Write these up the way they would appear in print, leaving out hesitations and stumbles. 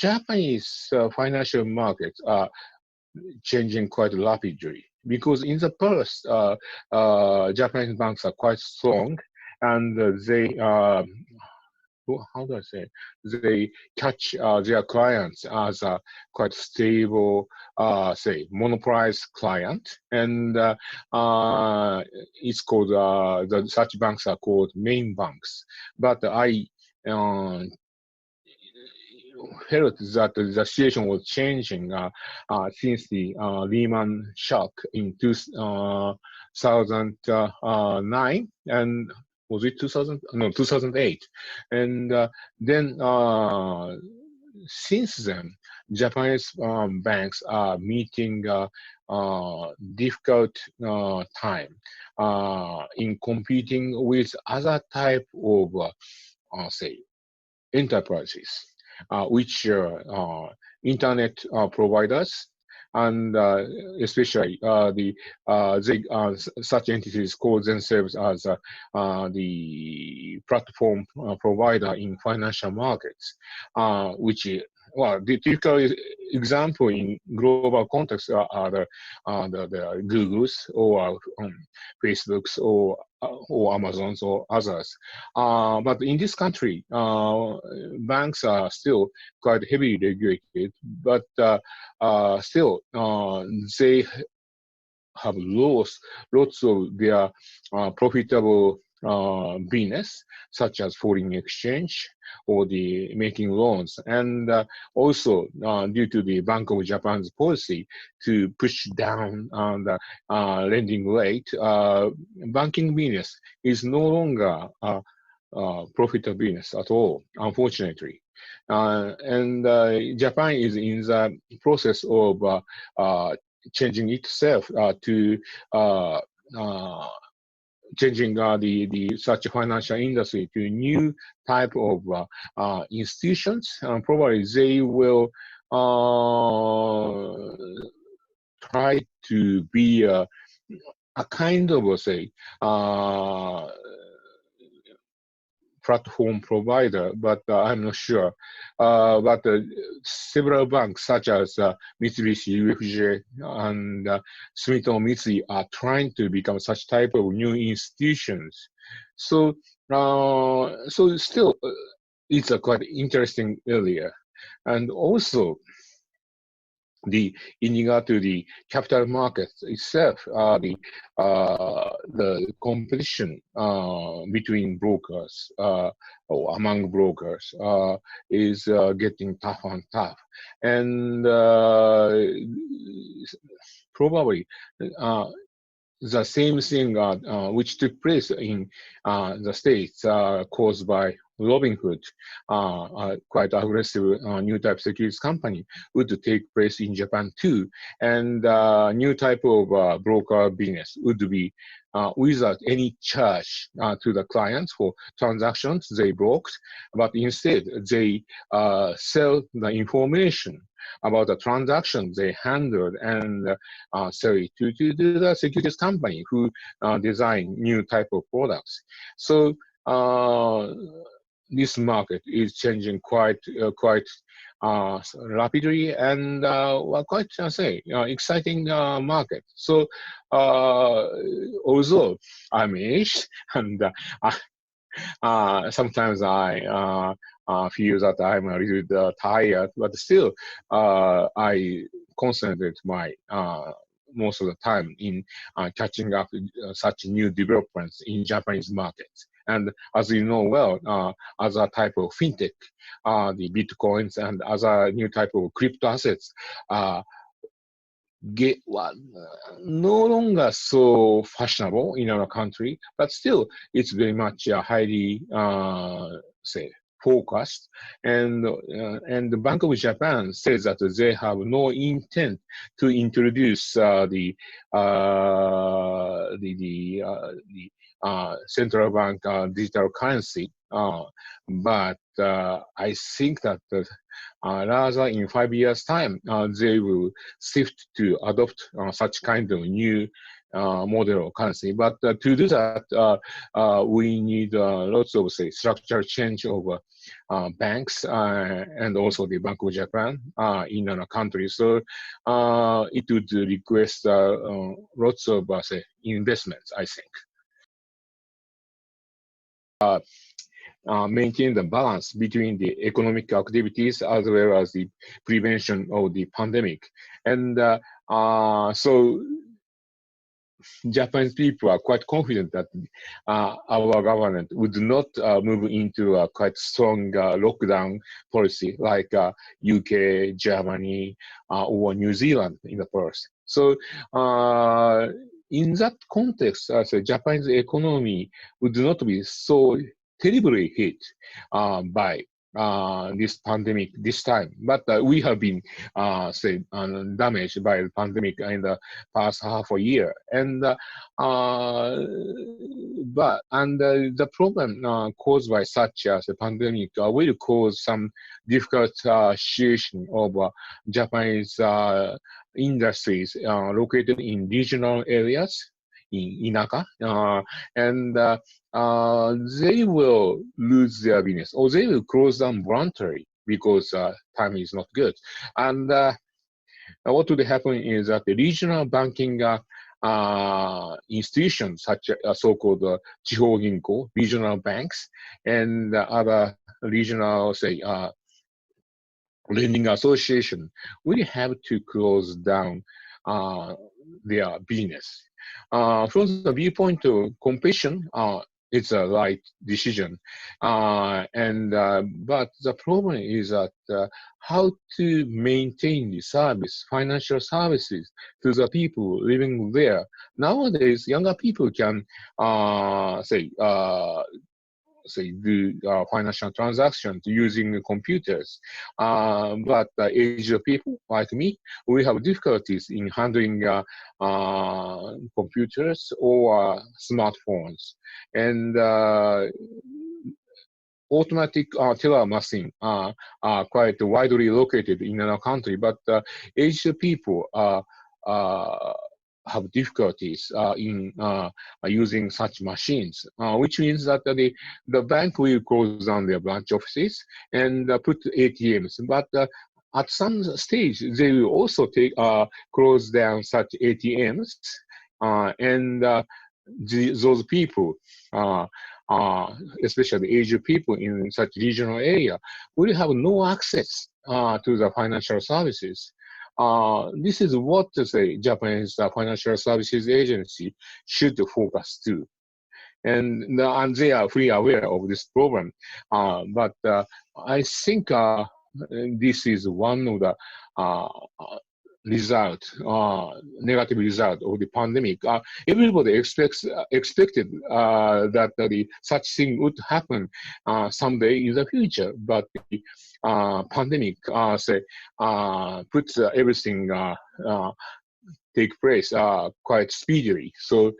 Japanese financial markets are changing quite rapidly because in the past, Japanese banks are quite strong and they how do I say? They catch their clients as a quite stable, say, monopolized client, and it's called such banks are called main banks. But I felt that the situation was changing since the Lehman shock in 2009 and was it 2000? No, 2008. And then since then, Japanese banks are meeting difficult time in competing with other type of, say, enterprises, which internet providers and especially such entities call themselves as the platform provider in financial markets, which well, the typical example in global context are the Googles or Facebooks or Amazons or others. But in this country, banks are still quite heavily regulated, but still they have lost lots of their profitable business, such as foreign exchange or the making loans, and also due to the Bank of Japan's policy to push down the lending rate, banking business is no longer profitable business at all, unfortunately. And Japan is in the process of changing itself to changing the such financial industry to a new type of institutions. Probably they will try to be a kind of, say, platform provider, but I'm not sure. But several banks, such as Mitsubishi UFJ and Sumitomo Mitsui, are trying to become such type of new institutions. So, so still, it's a quite interesting area, and also in regard to the capital markets itself, the competition between brokers or among brokers is getting tough and tough, and probably the same thing which took place in the States caused by Robinhood, quite aggressive new type securities company, would take place in Japan too. And new type of broker business would be without any charge to the clients for transactions they broked, but instead they sell the information about the transactions they handled and sell it to the securities company who design new type of products. So this market is changing quite rapidly, and quite exciting market. So although I'm aged and sometimes I feel that I'm a little bit tired, but still I concentrate my most of the time in catching up with such new developments in Japanese markets. And as you know well, other type of fintech, the bitcoins and other new type of crypto assets no longer so fashionable in our country, but still it's very much highly focused, and the Bank of Japan says that they have no intent to introduce the central bank digital currency, but I think that rather in 5 years' time they will shift to adopt such kind of new model of currency. But to do that, we need lots of, say, structural change of banks and also the Bank of Japan in our country. So it would request lots of, say, investments, I think. Maintain the balance between the economic activities as well as the prevention of the pandemic. And so Japanese people are quite confident that our government would not move into a quite strong lockdown policy like UK, Germany, or New Zealand in the past. So in that context, the Japanese economy would not be so terribly hit by this pandemic this time. But we have been, say, damaged by the pandemic in the past half a year. And the problem caused by such as a pandemic will cause some difficult situation of Japanese industries located in regional areas, in Inaka, and they will lose their business or they will close down voluntarily because time is not good. And what would happen is that the regional banking institutions, such as so-called Chihou Ginko, regional banks, and other regional, say, lending association, will have to close down their business. From the viewpoint of competition, it's a right decision. But the problem is that how to maintain the service, financial services to the people living there. Nowadays, younger people can do financial transactions using computers. But Asian people like me, we have difficulties in handling computers or smartphones. And automatic teller machine are quite widely located in our country, but Asian people have difficulties in using such machines, which means that the bank will close down their branch offices and put ATMs. But at some stage, they will also close down such ATMs, and those people, especially Asian people in such regional area, will have no access to the financial services. This is what the Japanese Financial Services Agency should focus to. And they are fully aware of this problem. But I think this is one of the negative result of the pandemic. Everybody expected that such thing would happen someday in the future, but the pandemic puts everything take place quite speedily. So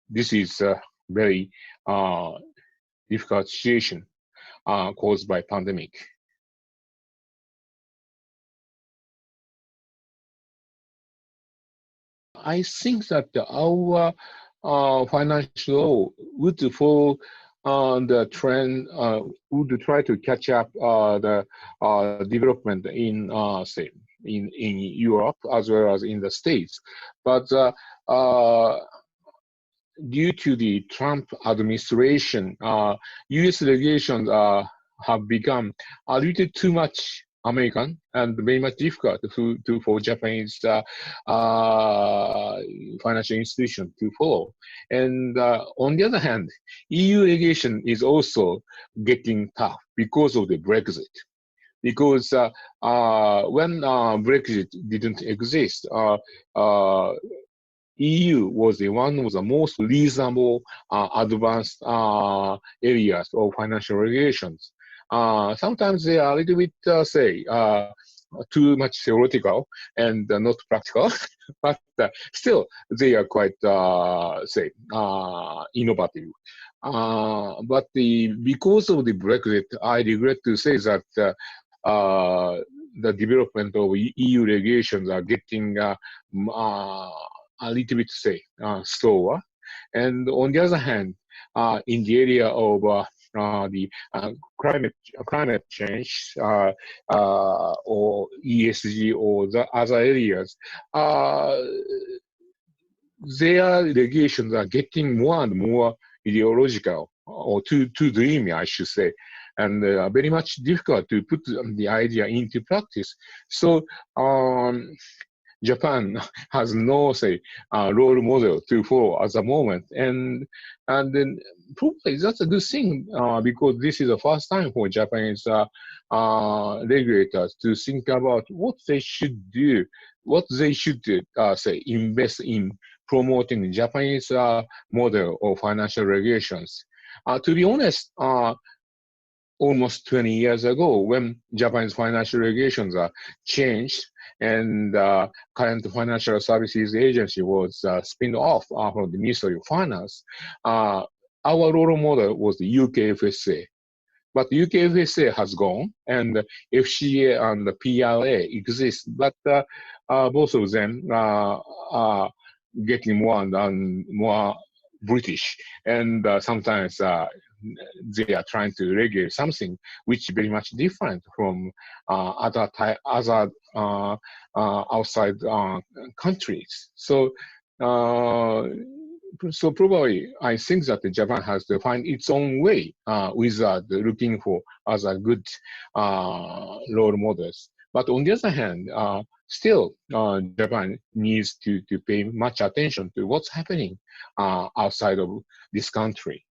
this is a very difficult situation caused by pandemic. I think that our financial law would follow the trend, would try to catch up the development in, say, in Europe as well as in the States. But due to the Trump administration, U.S. regulations have become a little too much American and very much difficult for Japanese financial institutions to follow. And on the other hand, EU regulation is also getting tough because of the Brexit. Because when Brexit didn't exist, EU was one of the most reasonable, advanced areas of financial regulations. Sometimes they are a little bit, too much theoretical and not practical, but still they are quite, innovative. But because of the Brexit, I regret to say that the development of EU regulations are getting a little bit, say, slower. And on the other hand, in the area of the climate change or ESG or the other areas, their regulations are getting more and more ideological or too dreamy, I should say, and very much difficult to put the idea into practice. So Japan has no, say, role model to follow at the moment, and then probably that's a good thing because this is the first time for Japanese regulators to think about what they should do, what they should say invest in promoting the Japanese model of financial regulations. To be honest, almost 20 years ago, when Japanese financial regulations changed and current financial services agency was spun off from the Ministry of Finance, our role model was the UKFSA. But UKFSA has gone, and FCA and the PRA exist, but both of them are getting more and more British, and sometimes they are trying to regulate something which is very much different from other outside countries. So probably I think that Japan has to find its own way without looking for other good role models. But on the other hand, still Japan needs to pay much attention to what's happening outside of this country.